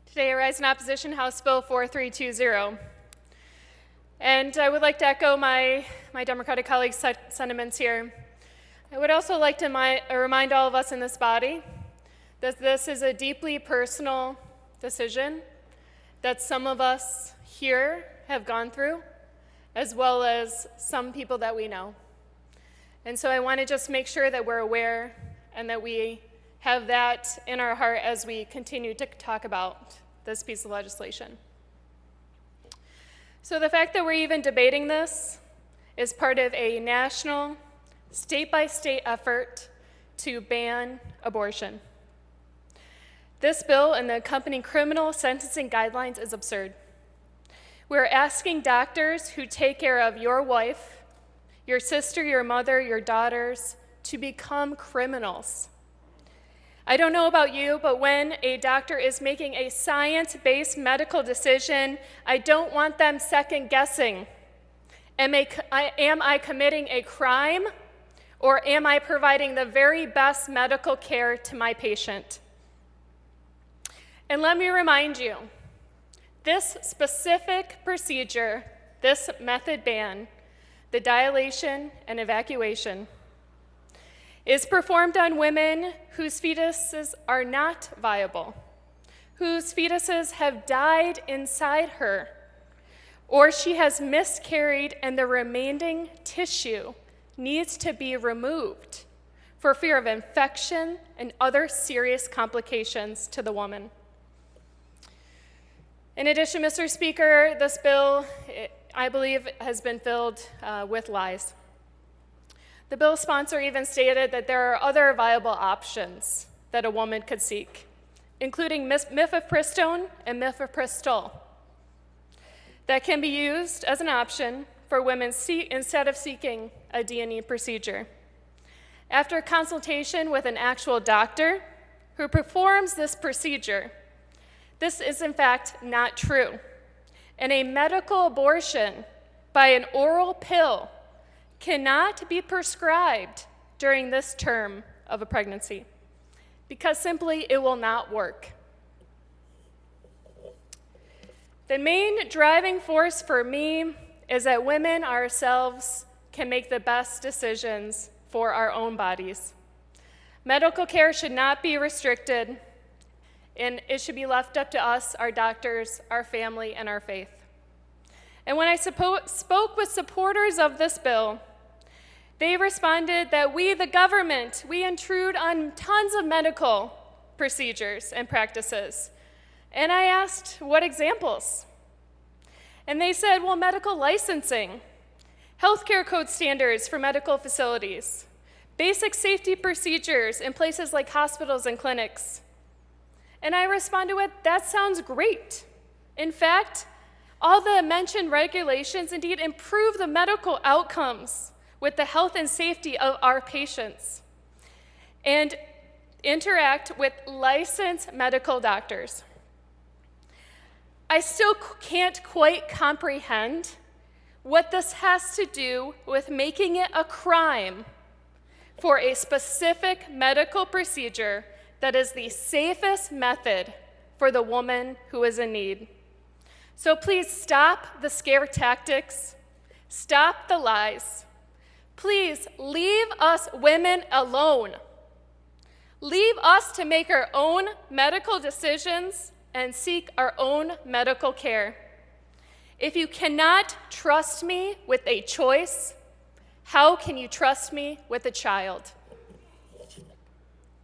Today I rise in opposition to House Bill 4320. And I would like to echo my Democratic colleagues' sentiments here. I would also like to remind all of us in this body that this is a deeply personal decision that some of us here have gone through, as well as some people that we know. And so I want to just make sure that we're aware and that we have that in our heart as we continue to talk about this piece of legislation. So the fact that we're even debating this is part of a national, state-by-state effort to ban abortion. This bill and the accompanying criminal sentencing guidelines is absurd. We're asking doctors who take care of your wife, your sister, your mother, your daughters, to become criminals. I don't know about you, but when a doctor is making a science-based medical decision, I don't want them second-guessing. Am I committing a crime, or am I providing the very best medical care to my patient? And let me remind you, this specific procedure, this method ban, the dilation and evacuation, is performed on women whose fetuses are not viable, whose fetuses have died inside her, or she has miscarried and the remaining tissue needs to be removed for fear of infection and other serious complications to the woman. In addition, Mr. Speaker, this bill, I believe, has been filled with lies. The bill's sponsor even stated that there are other viable options that a woman could seek, including mifepristone and mifepristol, that can be used as an option for women instead of seeking a D&E procedure. After consultation with an actual doctor who performs this procedure, this is in fact not true, and a medical abortion by an oral pill cannot be prescribed during this term of a pregnancy because simply it will not work. The main driving force for me is that women ourselves can make the best decisions for our own bodies. Medical care should not be restricted, and it should be left up to us, our doctors, our family, and our faith. And when I spoke with supporters of this bill, they responded that we, the government, we intrude on tons of medical procedures and practices. And I asked, what examples? And they said, well, medical licensing, healthcare code standards for medical facilities, basic safety procedures in places like hospitals and clinics. And I responded with, that sounds great. In fact, all the mentioned regulations indeed improve the medical outcomes with the health and safety of our patients and interact with licensed medical doctors. I still can't quite comprehend what this has to do with making it a crime for a specific medical procedure that is the safest method for the woman who is in need. So please stop the scare tactics, stop the lies. Please leave us women alone. Leave us to make our own medical decisions and seek our own medical care. If you cannot trust me with a choice, how can you trust me with a child?